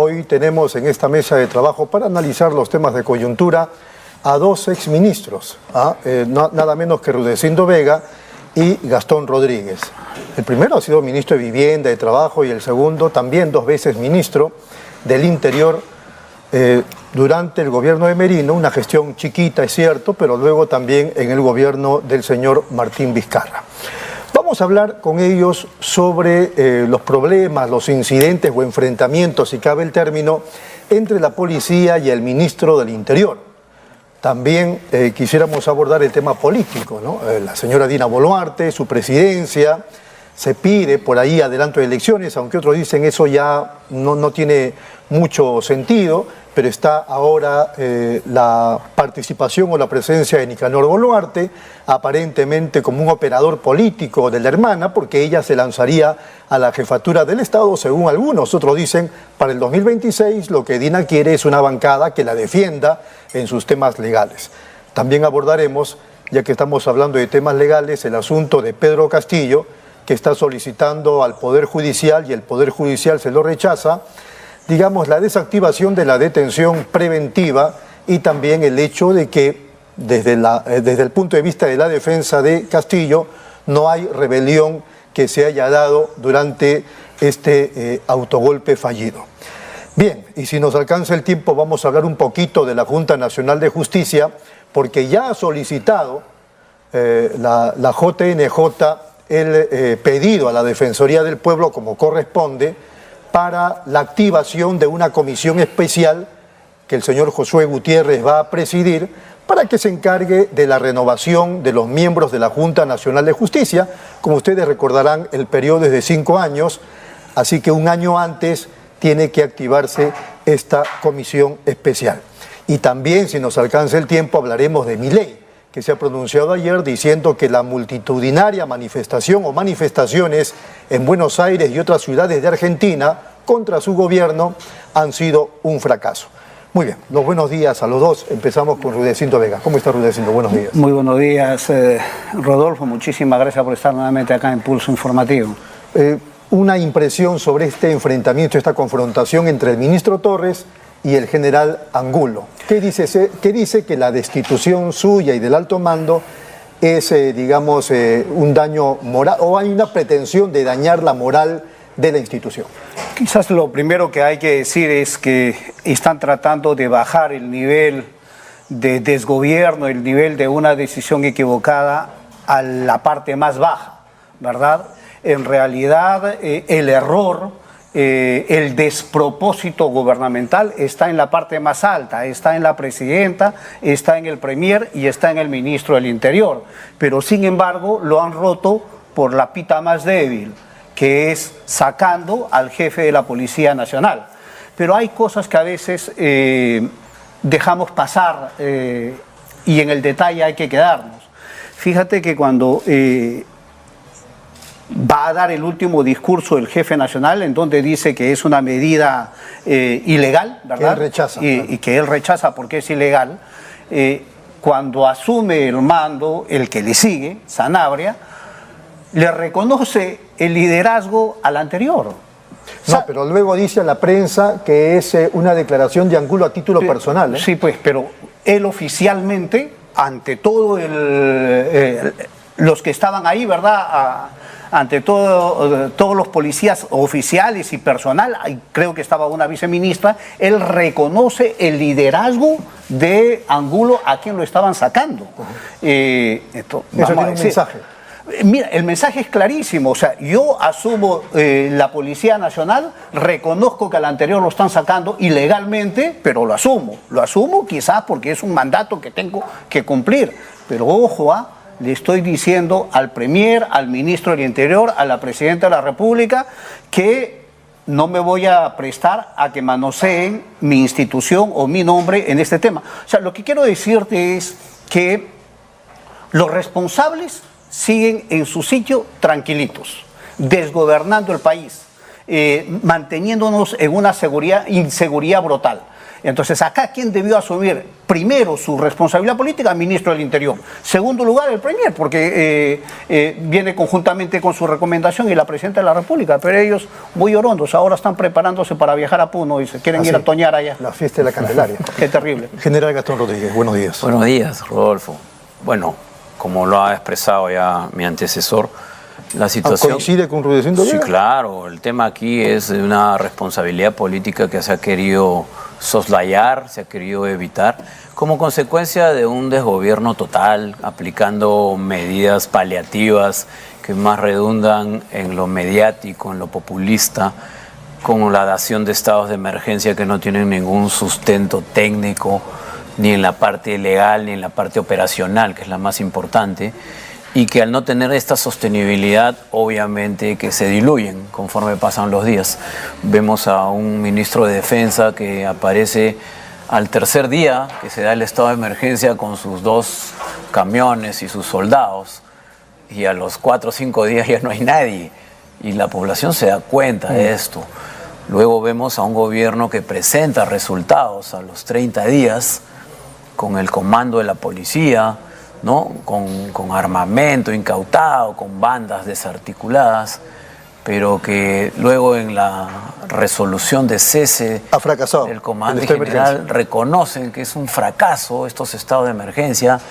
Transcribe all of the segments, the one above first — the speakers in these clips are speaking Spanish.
Hoy tenemos en esta mesa de trabajo para analizar los temas de coyuntura a dos exministros, nada menos que Rudecindo Vega y Gastón Rodríguez. El primero ha sido ministro de Vivienda y Trabajo y el segundo también 2 veces ministro del Interior durante el gobierno de Merino, una gestión chiquita, es cierto, pero luego también en el gobierno del señor Martín Vizcarra. Vamos a hablar con ellos sobre los problemas, los incidentes o enfrentamientos, si cabe el término, entre la policía y el ministro del Interior. También quisiéramos abordar el tema político, ¿no? La señora Dina Boluarte, su presidencia, se pide por ahí adelanto de elecciones, aunque otros dicen eso ya no tiene mucho sentido, pero está ahora la participación o la presencia de Nicanor Boluarte, aparentemente como un operador político de la hermana, porque ella se lanzaría a la jefatura del Estado, según algunos. Otros dicen, para el 2026 lo que Dina quiere es una bancada que la defienda en sus temas legales. También abordaremos, ya que estamos hablando de temas legales, el asunto de Pedro Castillo, que está solicitando al Poder Judicial y el Poder Judicial se lo rechaza, digamos, la desactivación de la detención preventiva y también el hecho de que desde el punto de vista de la defensa de Castillo no hay rebelión que se haya dado durante este autogolpe fallido. Bien, y si nos alcanza el tiempo vamos a hablar un poquito de la Junta Nacional de Justicia, porque ya ha solicitado la JNJ el pedido a la Defensoría del Pueblo, como corresponde, para la activación de una comisión especial que el señor Josué Gutiérrez va a presidir para que se encargue de la renovación de los miembros de la Junta Nacional de Justicia. Como ustedes recordarán, el periodo es de 5 años, así que un año antes tiene que activarse esta comisión especial. Y también, si nos alcanza el tiempo, hablaremos de Milei, que se ha pronunciado ayer diciendo que la multitudinaria manifestación o manifestaciones en Buenos Aires y otras ciudades de Argentina contra su gobierno han sido un fracaso. Muy bien, los buenos días a los dos. Empezamos con Rudecindo Vega. ¿Cómo está Rudecindo? Buenos días. Muy buenos días, Rodolfo. Muchísimas gracias por estar nuevamente acá en Pulso Informativo. Una impresión sobre este enfrentamiento, esta confrontación entre el ministro Torres y el general Angulo. ¿Qué dice que la destitución suya y del alto mando es, digamos, un daño moral, o hay una pretensión de dañar la moral de la institución? Quizás lo primero que hay que decir es que están tratando de bajar el nivel de desgobierno, el nivel de una decisión equivocada a la parte más baja, ¿verdad? En realidad, el error, el despropósito gubernamental está en la parte más alta, está en la presidenta, está en el premier y está en el ministro del Interior. Pero sin embargo lo han roto por la pita más débil, que es sacando al jefe de la Policía Nacional. Pero hay cosas que a veces dejamos pasar y en el detalle hay que quedarnos. Fíjate que cuando va a dar el último discurso el jefe nacional, en donde dice que es una medida ilegal, ¿verdad? Que él rechaza. Y que él rechaza porque es ilegal. Cuando asume el mando, el que le sigue, Sanabria, le reconoce el liderazgo al anterior. No, pero luego dice a la prensa que es una declaración de Angulo a título personal. Sí, pues, pero él oficialmente, ante todo los que estaban ahí, ¿verdad?, ante todos los policías oficiales y personal, creo que estaba una viceministra, él reconoce el liderazgo de Angulo a quien lo estaban sacando. Eso tiene un mensaje. Mira, el mensaje es clarísimo, o sea, yo asumo la Policía Nacional, reconozco que al anterior lo están sacando ilegalmente, pero lo asumo quizás porque es un mandato que tengo que cumplir, pero ojo, le estoy diciendo al premier, al ministro del Interior, a la presidenta de la República, que no me voy a prestar a que manoseen mi institución o mi nombre en este tema. O sea, lo que quiero decirte es que los responsables siguen en su sitio tranquilitos, desgobernando el país. manteniéndonos en una inseguridad brutal. Entonces, acá, ¿quién debió asumir primero su responsabilidad política? El ministro del Interior. Segundo lugar, el Premier, porque viene conjuntamente con su recomendación y la Presidenta de la República. Pero ellos, muy orondos, ahora están preparándose para viajar a Puno y se quieren ir a toñar allá. La fiesta de la Candelaria. Qué terrible. General Gastón Rodríguez, buenos días. Buenos días, Rodolfo. Bueno, como lo ha expresado ya mi antecesor, la situación... ¿Coincide con Rudecindo Vega? Sí, claro. El tema aquí es de una responsabilidad política que se ha querido soslayar, se ha querido evitar, como consecuencia de un desgobierno total, aplicando medidas paliativas que más redundan en lo mediático, en lo populista, con la dación de estados de emergencia que no tienen ningún sustento técnico, ni en la parte legal, ni en la parte operacional, que es la más importante, y que al no tener esta sostenibilidad, obviamente que se diluyen conforme pasan los días. Vemos a un ministro de Defensa que aparece al tercer día que se da el estado de emergencia con sus 2 camiones y sus soldados, y a los 4 o 5 días ya no hay nadie, y la población se da cuenta de esto. Luego vemos a un gobierno que presenta resultados a los 30 días con el comando de la policía, ¿no? Con armamento incautado, con bandas desarticuladas, pero que luego en la resolución de cese ha fracasado del comandante general reconocen que es un fracaso estos estados de emergencia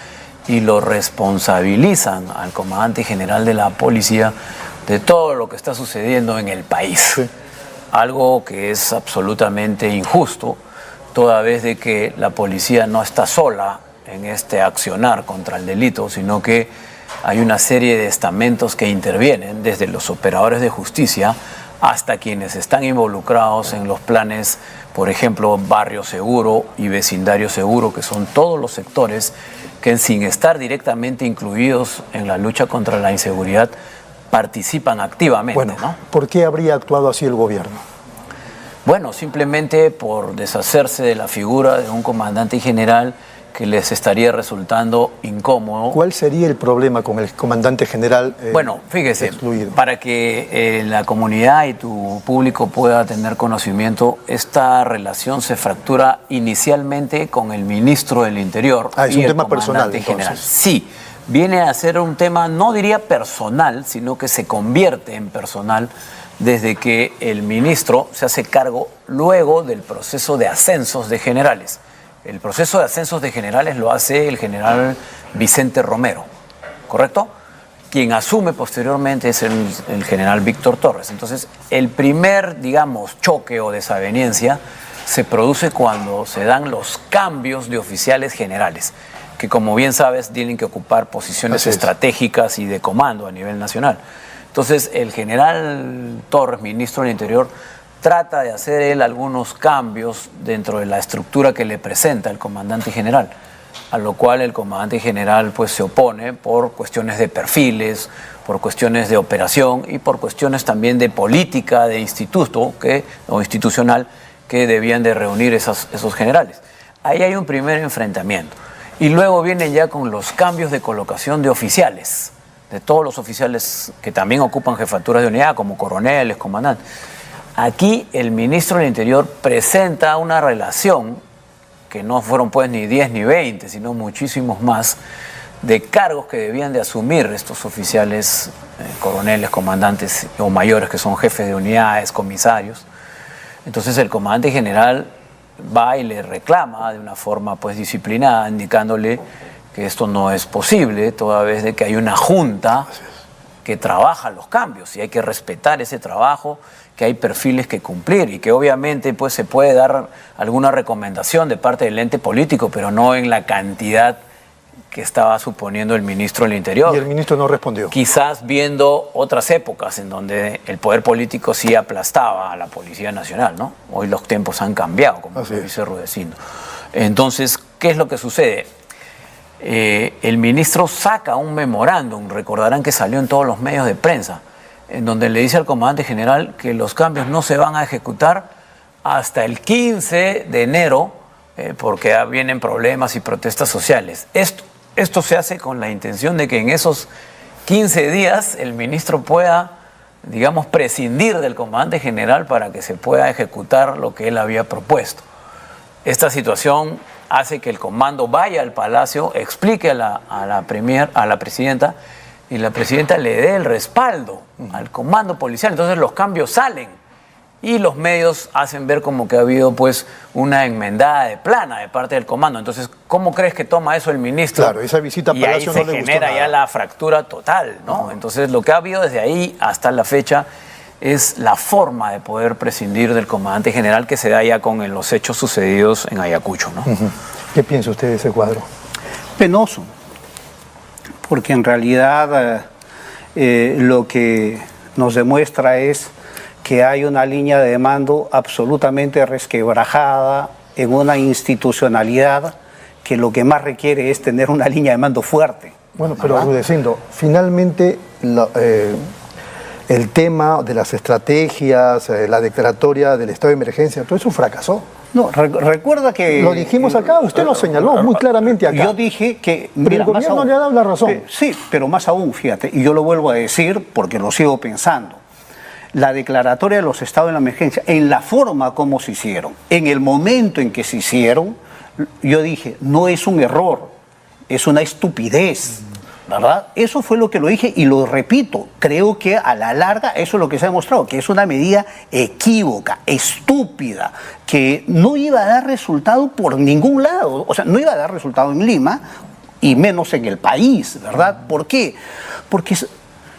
y lo responsabilizan al comandante general de la policía de todo lo que está sucediendo en el país. Sí. Algo que es absolutamente injusto, toda vez de que la policía no está sola en este accionar contra el delito, sino que hay una serie de estamentos que intervienen, desde los operadores de justicia hasta quienes están involucrados en los planes, por ejemplo, Barrio Seguro y Vecindario Seguro, que son todos los sectores que, sin estar directamente incluidos en la lucha contra la inseguridad, participan activamente. Bueno, ¿no? ¿Por qué habría actuado así el gobierno? Bueno, simplemente por deshacerse de la figura de un comandante general que les estaría resultando incómodo. ¿Cuál sería el problema con el comandante general bueno, fíjese, excluido? Para que la comunidad y tu público pueda tener conocimiento, esta relación se fractura inicialmente con el ministro del Interior. Es y un el tema personal, general. entonces. Sí, viene a ser un tema, no diría personal, sino que se convierte en personal desde que el ministro se hace cargo luego del proceso de ascensos de generales. El proceso de ascensos de generales lo hace el general Vicente Romero, ¿correcto? Quien asume posteriormente es el general Víctor Torres. Entonces, el primer, digamos, choque o desaveniencia se produce cuando se dan los cambios de oficiales generales, que como bien sabes tienen que ocupar posiciones estratégicas y de comando a nivel nacional. Entonces, el general Torres, ministro del Interior, trata de hacer él algunos cambios dentro de la estructura que le presenta el comandante general, a lo cual el comandante general pues se opone por cuestiones de perfiles, por cuestiones de operación y por cuestiones también de política, de instituto o institucional que debían de reunir esos generales. Ahí hay un primer enfrentamiento. Y luego vienen ya con los cambios de colocación de oficiales, de todos los oficiales que también ocupan jefaturas de unidad, como coroneles, comandantes. Aquí el ministro del Interior presenta una relación que no fueron pues ni 10 ni 20, sino muchísimos más, de cargos que debían de asumir estos oficiales, coroneles, comandantes o mayores, que son jefes de unidades, comisarios. Entonces el comandante general va y le reclama de una forma pues disciplinada, indicándole que esto no es posible, toda vez de que hay una junta que trabaja los cambios y hay que respetar ese trabajo, que hay perfiles que cumplir y que obviamente pues se puede dar alguna recomendación de parte del ente político, pero no en la cantidad que estaba suponiendo el ministro del Interior. Y el ministro no respondió. Quizás viendo otras épocas en donde el poder político sí aplastaba a la Policía Nacional, ¿no? Hoy los tiempos han cambiado, como lo dice Rudecindo. Entonces, ¿qué es lo que sucede? El ministro saca un memorándum, recordarán que salió en todos los medios de prensa, en donde le dice al comandante general que los cambios no se van a ejecutar hasta el 15 de enero, porque vienen problemas y protestas sociales. Esto se hace con la intención de que en esos 15 días el ministro pueda digamos, prescindir del comandante general para que se pueda ejecutar lo que él había propuesto. Esta situación hace que el comando vaya al Palacio, explique a la presidenta, y la presidenta le dé el respaldo al comando policial. Entonces los cambios salen y los medios hacen ver como que ha habido pues una enmendada de plana de parte del comando. Entonces, ¿cómo crees que toma eso el ministro? Claro, esa visita a y ahí Palacio se no le gustó genera nada. ya la fractura total, ¿no? Entonces lo que ha habido desde ahí hasta la fecha es la forma de poder prescindir del comandante general que se da ya con los hechos sucedidos en Ayacucho, ¿no? ¿Qué piensa usted de ese cuadro? Penoso, porque en realidad lo que nos demuestra es que hay una línea de mando absolutamente resquebrajada en una institucionalidad que lo que más requiere es tener una línea de mando fuerte. Bueno, pero ¿verdad? Rudecindo, finalmente el tema de las estrategias, la declaratoria del estado de emergencia, todo eso fracasó. No, recuerda que... Lo dijimos acá, usted lo señaló muy claramente acá. Yo dije que... Pero el más gobierno aún, le ha dado la razón. Sí, pero más aún, fíjate, y yo lo vuelvo a decir porque lo sigo pensando. La declaratoria de los estados de la emergencia, en la forma como se hicieron, en el momento en que se hicieron, yo dije, no es un error, es una estupidez, ¿verdad? Eso fue lo que lo dije y lo repito, creo que a la larga eso es lo que se ha demostrado, que es una medida equívoca, estúpida, que no iba a dar resultado por ningún lado, o sea, no iba a dar resultado en Lima y menos en el país, ¿verdad? ¿Por qué? Porque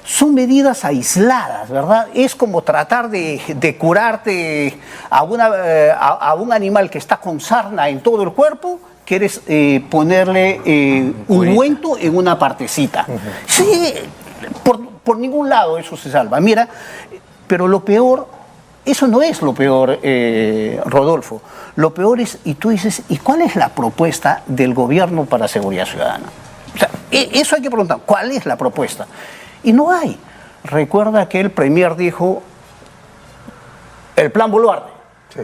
son medidas aisladas, ¿verdad? Es como tratar de curarte a un animal que está con sarna en todo el cuerpo, quieres ponerle ungüento en una partecita. Sí, por ningún lado eso se salva. Mira, pero lo peor, eso no es lo peor, Rodolfo. Lo peor es, y tú dices, ¿y cuál es la propuesta del gobierno para seguridad ciudadana? O sea, eso hay que preguntar, ¿cuál es la propuesta? Y no hay. Recuerda que el premier dijo el plan Boluarte. Sí.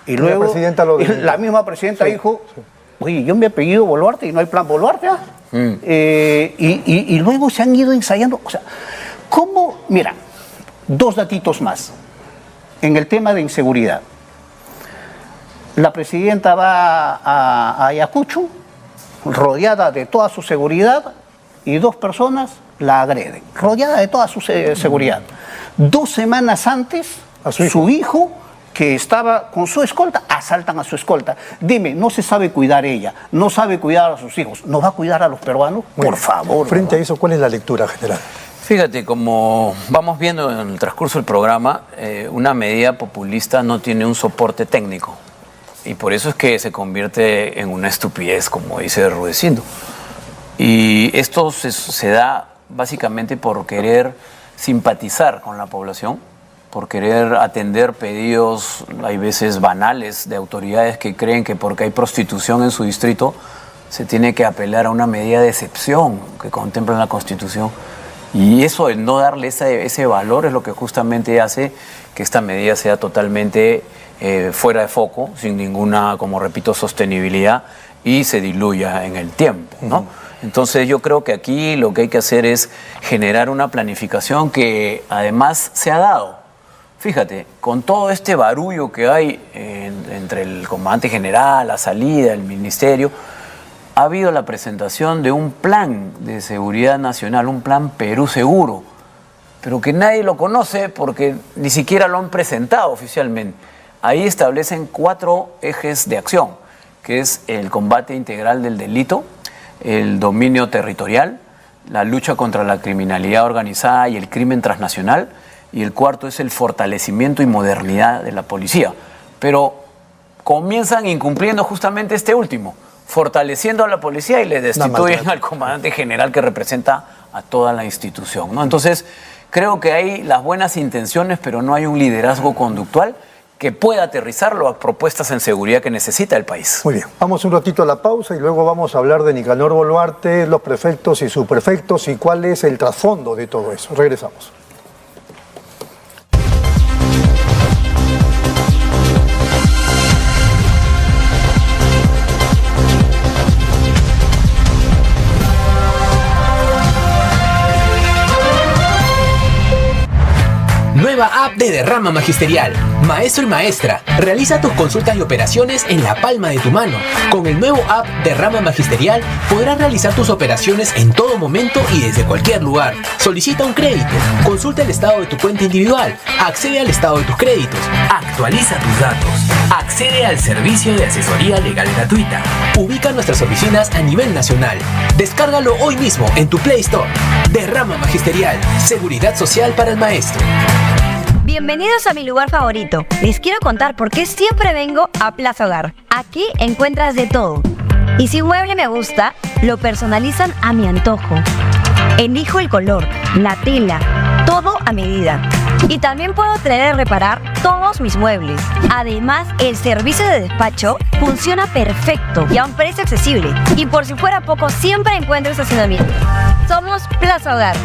Y luego la presidenta lo dijo. la misma presidenta Sí, dijo, sí. oye, yo me he apellido Boluarte y no hay plan Boluarte. ¿Ah? Y luego se han ido ensayando. O sea, ¿cómo? Mira, dos datitos más. En el tema de inseguridad. La presidenta va a Ayacucho, rodeada de toda su seguridad, y dos personas la agreden, rodeada de toda su seguridad. 2 semanas antes, A su hijo. su hijo, que estaba con su escolta, asaltan a su escolta. Dime, no se sabe cuidar ella, no sabe cuidar a sus hijos, ¿no va a cuidar a los peruanos? Muy Por bien. favor. Frente ¿verdad? a eso, ¿cuál es la lectura general? Fíjate, como vamos viendo en el transcurso del programa, una medida populista no tiene un soporte técnico. Y por eso es que se convierte en una estupidez, como dice Rudecindo. Y esto se da básicamente por querer simpatizar con la población, por querer atender pedidos, hay veces banales, de autoridades que creen que porque hay prostitución en su distrito, se tiene que apelar a una medida de excepción que contempla en la Constitución. Y eso, el no darle ese valor, es lo que justamente hace que esta medida sea totalmente fuera de foco, sin ninguna, como repito, sostenibilidad, y se diluya en el tiempo, ¿no? Entonces yo creo que aquí lo que hay que hacer es generar una planificación que además se ha dado. Fíjate, con todo este barullo que hay entre el comandante general, la salida, el ministerio, ha habido la presentación de un plan de seguridad nacional, un plan Perú Seguro, pero que nadie lo conoce porque ni siquiera lo han presentado oficialmente. Ahí establecen 4 ejes de acción, que es el combate integral del delito, el dominio territorial, la lucha contra la criminalidad organizada y el crimen transnacional, y el 4 es el fortalecimiento y modernidad de la policía. Pero comienzan incumpliendo justamente este último, fortaleciendo a la policía y le destituyen al comandante general que representa a toda la institución, ¿no? Entonces, creo que hay las buenas intenciones, pero no hay un liderazgo conductual que pueda aterrizar las propuestas en seguridad que necesita el país. Muy bien, vamos un ratito a la pausa y luego vamos a hablar de Nicanor Boluarte, los prefectos y subprefectos y cuál es el trasfondo de todo eso. Regresamos. nueva app de Derrama Magisterial. Maestro y maestra, realiza tus consultas y operaciones en la palma de tu mano. Con el nuevo app Derrama Magisterial podrás realizar tus operaciones en todo momento y desde cualquier lugar. Solicita un crédito, consulta el estado de tu cuenta individual, accede al estado de tus créditos, actualiza tus datos, accede al servicio de asesoría legal gratuita. Ubica nuestras oficinas a nivel nacional. Descárgalo hoy mismo en tu Play Store. Derrama Magisterial, seguridad social para el maestro. Bienvenidos a mi lugar favorito. Les quiero contar por qué siempre vengo a Plaza Hogar. Aquí encuentras de todo. Y si un mueble me gusta, lo personalizan a mi antojo. Elijo el color, la tela, todo a medida. Y también puedo traer a reparar todos mis muebles. Además, el servicio de despacho funciona perfecto y a un precio accesible. Y por si fuera poco, siempre encuentro estacionamiento. Somos Plaza Hogar.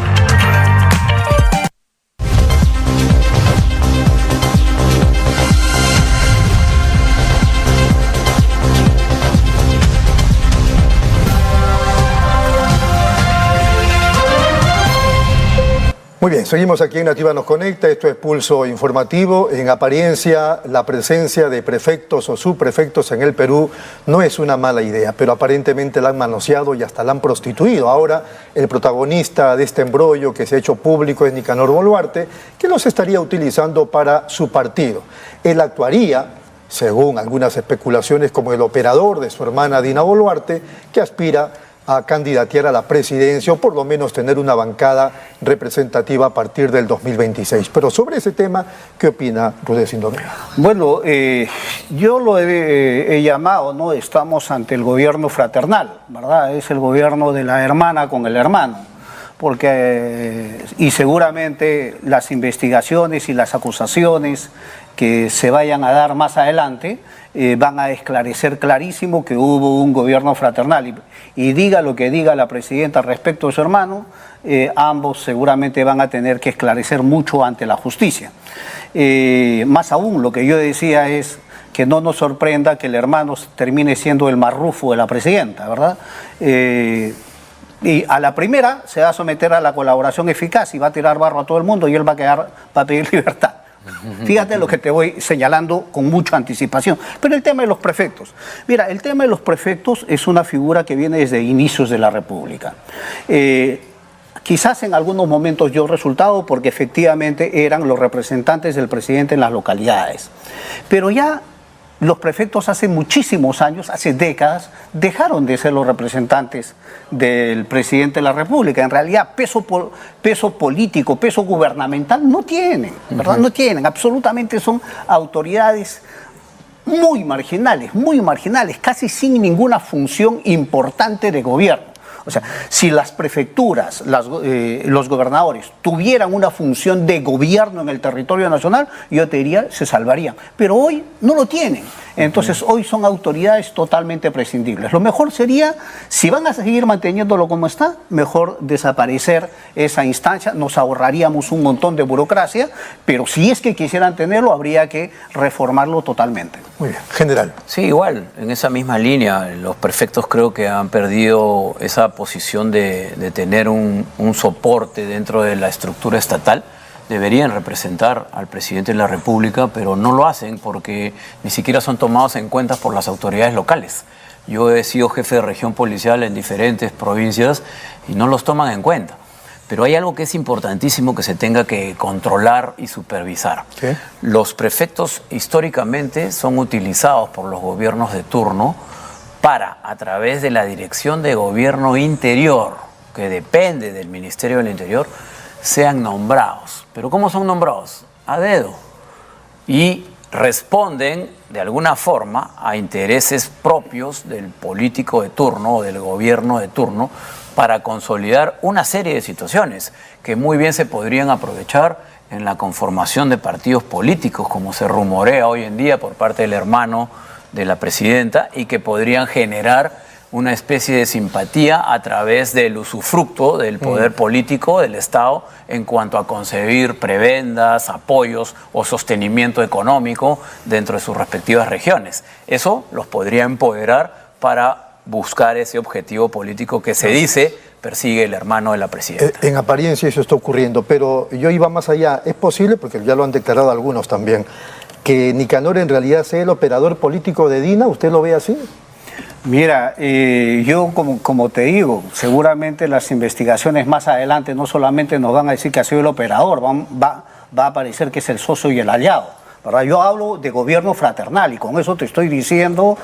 Muy bien, seguimos aquí en Nativa Nos Conecta, esto es Pulso Informativo. En apariencia, la presencia de prefectos o subprefectos en el Perú no es una mala idea, pero aparentemente la han manoseado y hasta la han prostituido. Ahora, el protagonista de este embrollo que se ha hecho público es Nicanor Boluarte, que los estaría utilizando para su partido. Él actuaría, según algunas especulaciones, como el operador de su hermana Dina Boluarte, que aspira a candidatear a la presidencia o por lo menos tener una bancada representativa a partir del 2026. Pero sobre ese tema, ¿qué opina Rudecindo Vega? Bueno, yo lo he llamado, ¿no? Estamos ante el gobierno fraternal, ¿verdad? Es el gobierno de la hermana con el hermano, porque y seguramente las investigaciones y las acusaciones que se vayan a dar más adelante van a esclarecer clarísimo que hubo un gobierno fraternal y diga lo que diga la presidenta respecto a su hermano, ambos seguramente van a tener que esclarecer mucho ante la justicia. Más aún, lo que yo decía es que no nos sorprenda que el hermano termine siendo el marrufo de la presidenta, ¿verdad? Y a la primera se va a someter a la colaboración eficaz y va a tirar barro a todo el mundo y él va a pedir libertad. Fíjate lo que te voy señalando con mucha anticipación. Pero el tema de los prefectos. Mira, el tema de los prefectos es una figura que viene desde inicios de la República. Quizás en algunos momentos dio resultado porque efectivamente eran los representantes del presidente en las localidades. Pero ya los prefectos hace muchísimos años, hace décadas, dejaron de ser los representantes del presidente de la República. En realidad, peso político, peso gubernamental no tienen, ¿verdad? No tienen, absolutamente son autoridades muy marginales, casi sin ninguna función importante de gobierno. O sea, si las prefecturas, los gobernadores tuvieran una función de gobierno en el territorio nacional, yo te diría, se salvarían. Pero hoy no lo tienen. Entonces, hoy son autoridades totalmente prescindibles. Lo mejor sería, si van a seguir manteniéndolo como está, mejor desaparecer esa instancia. Nos ahorraríamos un montón de burocracia, pero si es que quisieran tenerlo, habría que reformarlo totalmente. Muy bien, general. Sí, igual, en esa misma línea, los prefectos creo que han perdido esa posición de tener un soporte dentro de la estructura estatal. Deberían representar al presidente de la República, pero no lo hacen porque ni siquiera son tomados en cuenta por las autoridades locales. Yo he sido jefe de región policial en diferentes provincias y no los toman en cuenta. Pero hay algo que es importantísimo que se tenga que controlar y supervisar. ¿Qué? Los prefectos históricamente son utilizados por los gobiernos de turno para, a través de la Dirección de Gobierno Interior, que depende del Ministerio del Interior, sean nombrados. ¿Pero cómo son nombrados? A dedo. Y responden de alguna forma a intereses propios del político de turno o del gobierno de turno para consolidar una serie de situaciones que muy bien se podrían aprovechar en la conformación de partidos políticos, como se rumorea hoy en día por parte del hermano de la presidenta, y que podrían generar una especie de simpatía a través del usufructo del poder político del Estado en cuanto a concebir prebendas, apoyos o sostenimiento económico dentro de sus respectivas regiones. Eso los podría empoderar para buscar ese objetivo político que se dice persigue el hermano de la presidenta. En apariencia eso está ocurriendo, pero yo iba más allá. ¿Es posible, porque ya lo han declarado algunos también, que Nicanor en realidad sea el operador político de Dina? ¿Usted lo ve así? Mira, yo como te digo, seguramente las investigaciones más adelante no solamente nos van a decir que ha sido el operador, va a aparecer que es el socio y el aliado, ¿verdad? Yo hablo de gobierno fraternal y con eso te estoy diciendo,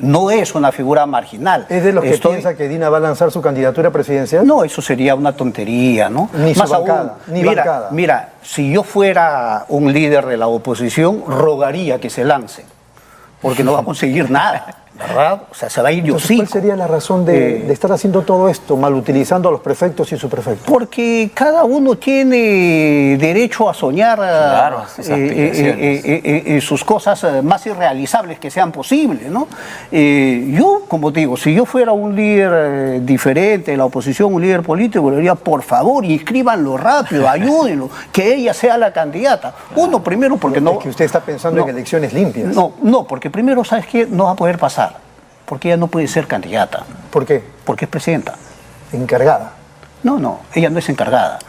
no es una figura marginal. ¿Es de los que piensa que Dina va a lanzar su candidatura presidencial? No, eso sería una tontería, ¿no? Ni su bancada, ni bancada. Mira, si yo fuera un líder de la oposición, rogaría que se lance, porque no va a conseguir nada, ¿verdad? O sea, se va a ir yo sí. ¿Cuál sería la razón de estar haciendo todo esto, mal utilizando a los prefectos y subprefectos? Porque cada uno tiene derecho a soñar Claro, sus cosas más irrealizables que sean posibles, ¿no? Yo, como te digo, si yo fuera un líder diferente de la oposición, un líder político, le diría, por favor, inscríbanlo rápido, ayúdenlo, que ella sea la candidata. Uno, primero, porque no... Es que usted está pensando en elecciones limpias. No, porque primero, ¿sabes qué? No va a poder pasar. Porque ella no puede ser candidata. ¿Por qué? Porque es presidenta. Encargada. No, ella no es encargada.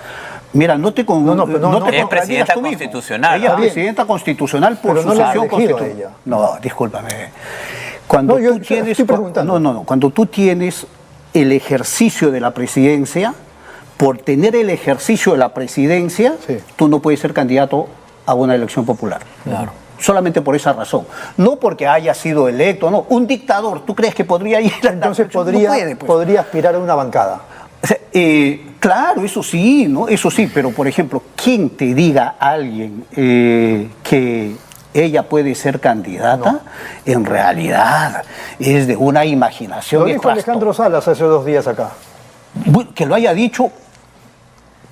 Mira, no te es presidenta constitucional. Ella es Está bien. presidenta constitucional por Pero no la ha sucesión elegido constitucional. ella. No, discúlpame. Cuando No, yo tú tienes, estoy preguntando. cuando tú tienes el ejercicio de la presidencia, por tener el ejercicio de la presidencia, Sí. tú no puedes ser candidato a una elección popular. Claro. Solamente por esa razón. No porque haya sido electo, no. Un dictador, ¿tú crees que podría ir a la Entonces elección? podría, No puede, pues. podría aspirar a una bancada. O sea, claro, eso sí, ¿no? Eso sí, pero por ejemplo, ¿quién te diga a alguien que ella puede ser candidata? En realidad es de una imaginación. Lo dijo Alejandro Salas hace 2 días acá. Que lo haya dicho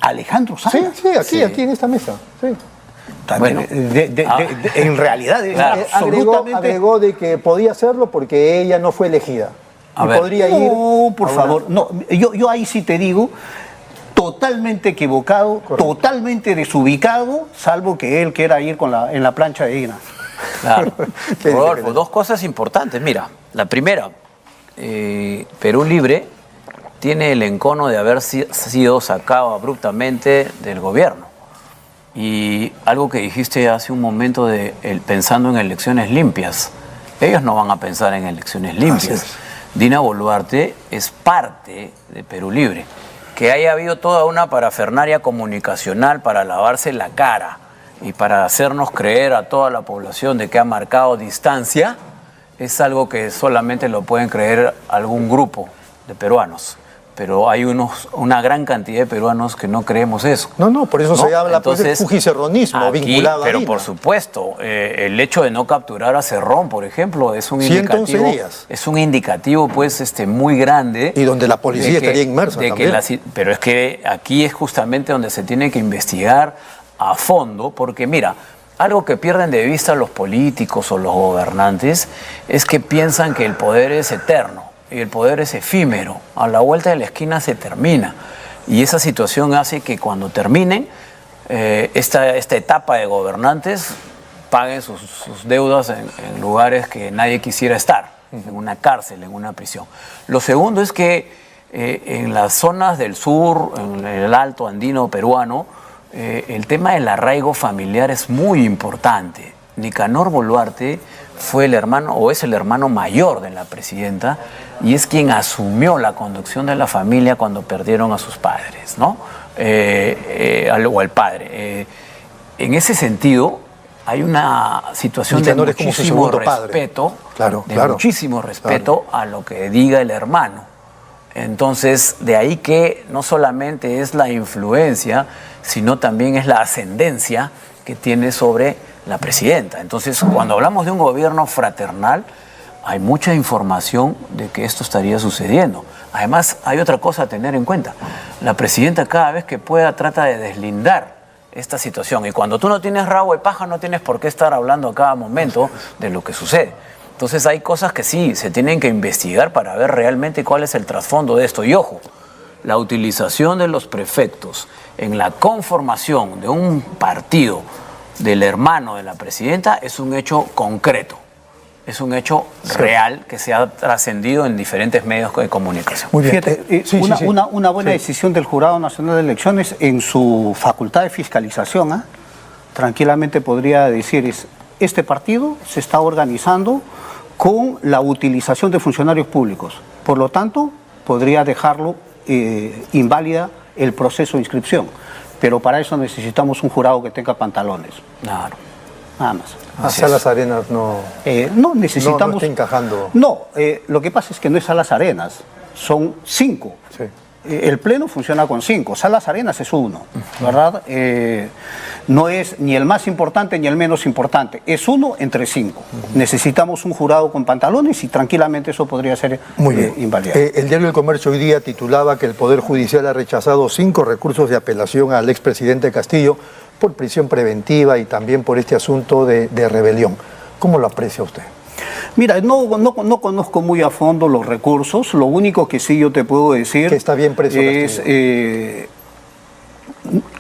Alejandro Salas. Sí, aquí en esta mesa. Sí. Bueno. En realidad es Claro. absolutamente... Agregó de que podía hacerlo porque ella no fue elegida. A Y ver. podría ir. No, por a una- favor, no. Yo ahí sí te digo, totalmente equivocado, Correcto. totalmente desubicado, salvo que él quiera ir en la plancha de Dina. Claro. ¿Qué Rodolfo, dice? dos cosas importantes. Mira, la primera, Perú Libre tiene el encono de haber sido sacado abruptamente del gobierno. Y algo que dijiste hace un momento pensando en elecciones limpias. Ellos no van a pensar en elecciones limpias. Dina Boluarte es parte de Perú Libre. Que haya habido toda una parafernalia comunicacional para lavarse la cara y para hacernos creer a toda la población de que ha marcado distancia, es algo que solamente lo pueden creer algún grupo de peruanos. Pero hay una gran cantidad de peruanos que no creemos eso. No, por eso ¿no? se habla pues, de Entonces, fujicerronismo aquí, vinculado a pero Dina. por supuesto, el hecho de no capturar a Cerrón, por ejemplo, es un 111 indicativo, días. es un indicativo pues muy grande. Y donde la policía de que- estaría inmersa de que también. pero es que aquí es justamente donde se tiene que investigar a fondo, porque mira, algo que pierden de vista los políticos o los gobernantes es que piensan que el poder es eterno y el poder es efímero. A la vuelta de la esquina se termina. Y esa situación hace que cuando terminen esta etapa de gobernantes paguen sus deudas en lugares que nadie quisiera estar, en una cárcel, en una prisión. Lo segundo es que en las zonas del sur, en el Alto Andino peruano, el tema del arraigo familiar es muy importante. Nicanor Boluarte fue el hermano, o es el hermano mayor de la presidenta, y es quien asumió la conducción de la familia cuando perdieron a sus padres, ¿no? O al padre. En ese sentido, hay una situación de Nicanor es como su muchísimo segundo padre. respeto, Claro, de claro. muchísimo respeto a lo que diga el hermano. Entonces, de ahí que no solamente es la influencia, sino también es la ascendencia que tiene sobre la presidenta. Entonces, cuando hablamos de un gobierno fraternal, hay mucha información de que esto estaría sucediendo. Además, hay otra cosa a tener en cuenta. La presidenta cada vez que pueda trata de deslindar esta situación. Y cuando tú no tienes rabo de paja, no tienes por qué estar hablando a cada momento de lo que sucede. Entonces hay cosas que sí, se tienen que investigar para ver realmente cuál es el trasfondo de esto. Y ojo, la utilización de los prefectos en la conformación de un partido del hermano de la presidenta es un hecho concreto. es un hecho real que se ha trascendido en diferentes medios de comunicación. Muy bien. Fíjate, una buena decisión del Jurado Nacional de Elecciones en su facultad de fiscalización, tranquilamente podría decir, este partido se está organizando con la utilización de funcionarios públicos. Por lo tanto, podría dejarlo inválida el proceso de inscripción. Pero para eso necesitamos un jurado que tenga pantalones. Claro. Nada más. A Salas Arenas no... No necesitamos... No está encajando. No, lo que pasa es que no es Salas Arenas, son 5. Sí. El Pleno funciona con 5, Salas Arenas es 1, ¿verdad? No es ni el más importante ni el menos importante, es 1 entre 5. Necesitamos un jurado con pantalones y tranquilamente eso podría ser invalidado. El diario El Comercio hoy día titulaba que el Poder Judicial ha rechazado 5 recursos de apelación al expresidente Castillo por prisión preventiva y también por este asunto de rebelión. ¿Cómo lo aprecia usted? Mira, no conozco muy a fondo los recursos, lo único que sí yo te puedo decir... Que está bien preso es,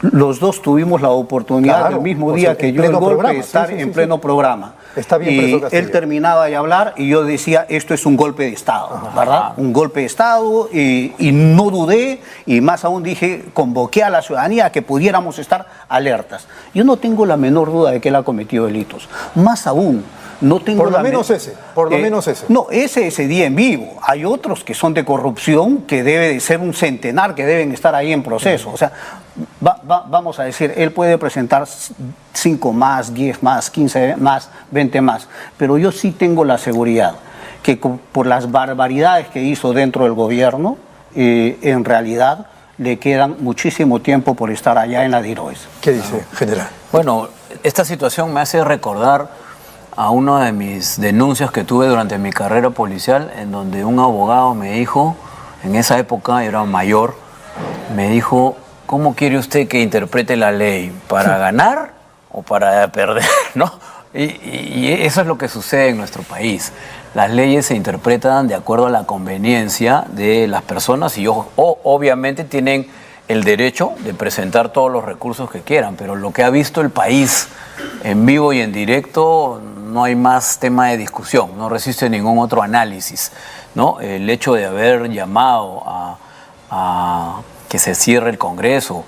los dos tuvimos la oportunidad el mismo día que yo el golpe de estar en pleno programa. Está bien preso y Castillo. Él terminaba de hablar y yo decía, esto es un golpe de Estado, ¿verdad? Un golpe de Estado y no dudé y más aún dije, convoqué a la ciudadanía a que pudiéramos estar alertas. Yo no tengo la menor duda de que él ha cometido delitos. Más aún, no tengo por lo menos ese. No, ese día en vivo. Hay otros que son de corrupción, que debe de ser un centenar, que deben estar ahí en proceso. O sea, vamos a decir, él puede presentar 5 más, 10 más, 15 más, 20 más. Pero yo sí tengo la seguridad que por las barbaridades que hizo dentro del gobierno, en realidad le quedan muchísimo tiempo por estar allá en la DIROES. ¿Qué dice, general? Bueno, esta situación me hace recordar a una de mis denuncias que tuve durante mi carrera policial, en donde un abogado me dijo, en esa época era mayor, me dijo, ¿cómo quiere usted que interprete la ley? ¿Para ganar o para perder? ¿No? Y eso es lo que sucede en nuestro país. Las leyes se interpretan de acuerdo a la conveniencia de las personas y obviamente tienen el derecho de presentar todos los recursos que quieran, pero lo que ha visto el país en vivo y en directo, no hay más tema de discusión, no resiste ningún otro análisis, ¿no? El hecho de haber llamado a que se cierre el Congreso,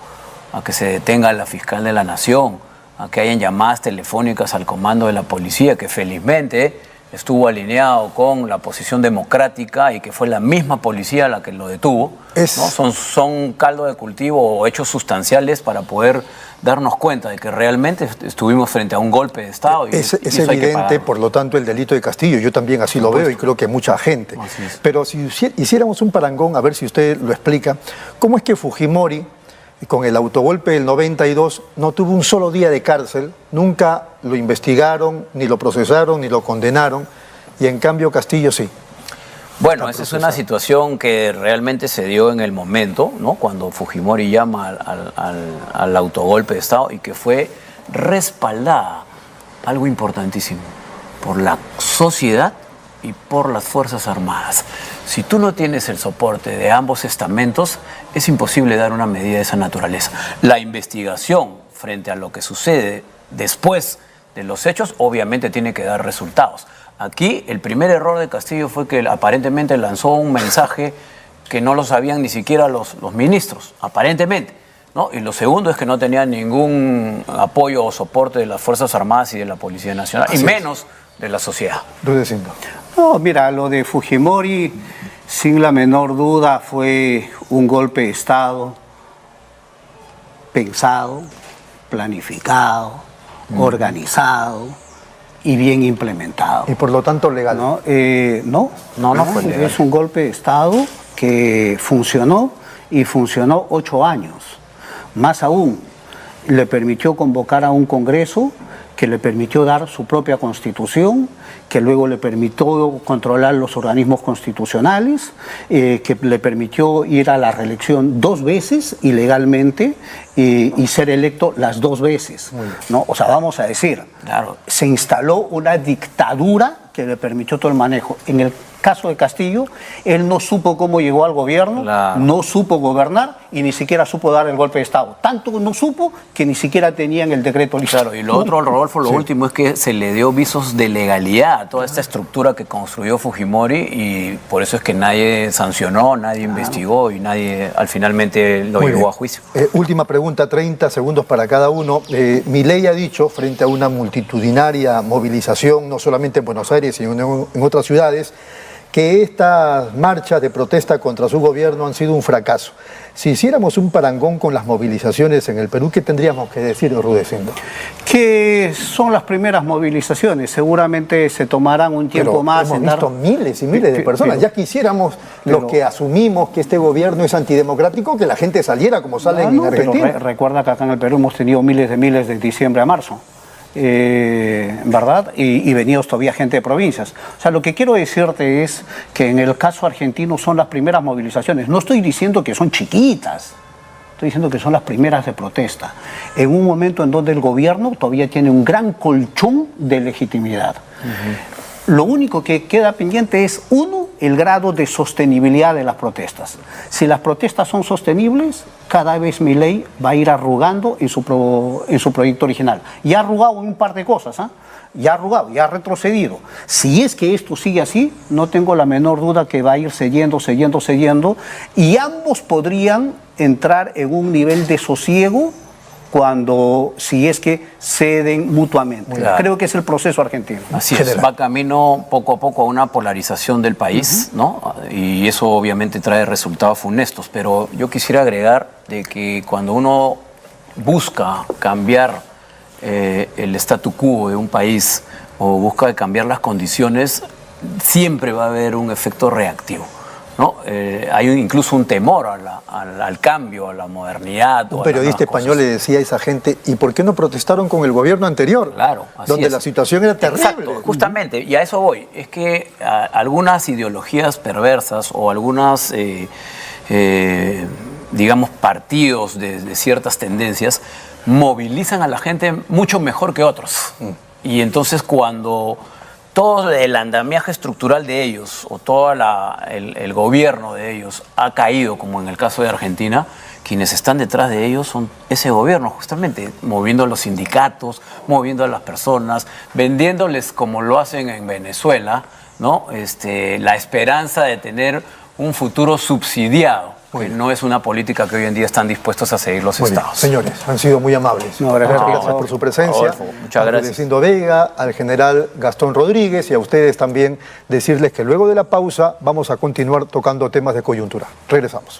a que se detenga a la fiscal de la Nación, a que hayan llamadas telefónicas al comando de la policía, que felizmente estuvo alineado con la posición democrática y que fue la misma policía la que lo detuvo, ¿no? Son caldo de cultivo o hechos sustanciales para poder darnos cuenta de que realmente estuvimos frente a un golpe de Estado. Es evidente, por lo tanto, el delito de Castillo. Yo también así lo veo y creo que mucha gente. Pero si hiciéramos un parangón, a ver si usted lo explica, ¿cómo es que Fujimori, con el autogolpe del 92, no tuvo un solo día de cárcel? Nunca lo investigaron, ni lo procesaron, ni lo condenaron, y en cambio Castillo sí. Bueno, esa es una situación que realmente se dio en el momento, ¿no? Cuando Fujimori llama al autogolpe de Estado y que fue respaldada, algo importantísimo, por la sociedad y por las Fuerzas Armadas. Si tú no tienes el soporte de ambos estamentos, es imposible dar una medida de esa naturaleza. La investigación frente a lo que sucede después de los hechos, obviamente tiene que dar resultados. Aquí el primer error de Castillo fue que aparentemente lanzó un mensaje que no lo sabían ni siquiera los ministros, aparentemente, ¿no? Y lo segundo es que no tenía ningún apoyo o soporte de las Fuerzas Armadas y de la Policía Nacional, y menos de la sociedad. Rudecindo. No, mira, lo de Fujimori, sin la menor duda, fue un golpe de Estado pensado, planificado, organizado y bien implementado. Y por lo tanto legal. No fue legal. Es un golpe de Estado que funcionó y funcionó 8 años. Más aún, le permitió convocar a un Congreso que le permitió dar su propia constitución, que luego le permitió controlar los organismos constitucionales, que le permitió ir a la reelección 2 veces ilegalmente y ser electo las 2 veces, ¿no? O sea, vamos a decir, claro, se instaló una dictadura que le permitió todo el manejo. En el caso de Castillo, él no supo cómo llegó al gobierno, Claro. no supo gobernar y ni siquiera supo dar el golpe de Estado. Tanto no supo que ni siquiera tenían el decreto listo. Claro, y lo otro, Rodolfo, lo último es que se le dio visos de legalidad a toda esta estructura que construyó Fujimori y por eso es que nadie sancionó, nadie investigó y nadie finalmente lo Muy llevó bien. a juicio. Última pregunta, 30 segundos para cada uno. Milei ha dicho, frente a una multitudinaria movilización, no solamente en Buenos Aires, sino en otras ciudades, que estas marchas de protesta contra su gobierno han sido un fracaso. Si hiciéramos un parangón con las movilizaciones en el Perú, ¿qué tendríamos que decir, Rudecindo? Que son las primeras movilizaciones, seguramente se tomarán un tiempo Pero más hemos en dar... visto miles y miles de personas. Ya quisiéramos los que asumimos que este gobierno es antidemocrático, que la gente saliera como salen en pero Argentina. recuerda que acá en el Perú hemos tenido miles de diciembre a marzo, ¿verdad? Y venidos todavía gente de provincias. O sea, lo que quiero decirte es que en el caso argentino son las primeras movilizaciones. No estoy diciendo que son chiquitas, estoy diciendo que son las primeras de protesta, en un momento en donde el gobierno todavía tiene un gran colchón de legitimidad. Lo único que queda pendiente es, uno, el grado de sostenibilidad de las protestas. Si las protestas son sostenibles, cada vez Milei va a ir arrugando en su proyecto original. Ya ha arrugado en un par de cosas, ¿ah? Ya ha arrugado, ya ha retrocedido. Si es que esto sigue así, no tengo la menor duda que va a ir cediendo, y ambos podrían entrar en un nivel de sosiego si es que ceden mutuamente. Claro. Creo que es el proceso argentino. Así es, va camino poco a poco a una polarización del país, ¿no? Y eso obviamente trae resultados funestos, pero yo quisiera agregar de que cuando uno busca cambiar el statu quo de un país o busca cambiar las condiciones, siempre va a haber un efecto reactivo, ¿no? Hay incluso un temor al cambio, a la modernidad. Un periodista español le decía a esa gente, ¿y por qué no protestaron con el gobierno anterior? Claro, así donde es. la situación era terrible. Exacto, justamente, y a eso voy. Es que algunas ideologías perversas o algunas, digamos, partidos de ciertas tendencias movilizan a la gente mucho mejor que otros. Y entonces cuando todo el andamiaje estructural de ellos o todo el gobierno de ellos ha caído, como en el caso de Argentina, quienes están detrás de ellos son ese gobierno, justamente, moviendo a los sindicatos, moviendo a las personas, vendiéndoles, como lo hacen en Venezuela, ¿no? La esperanza de tener un futuro subsidiado, que no es una política que hoy en día están dispuestos a seguir los Muy bien. estados. Señores, han sido muy amables. No, gracias. Gracias por su presencia. Rodolfo, muchas gracias. Rudecindo Vega, al general Gastón Rodríguez y a ustedes también decirles que luego de la pausa vamos a continuar tocando temas de coyuntura. Regresamos.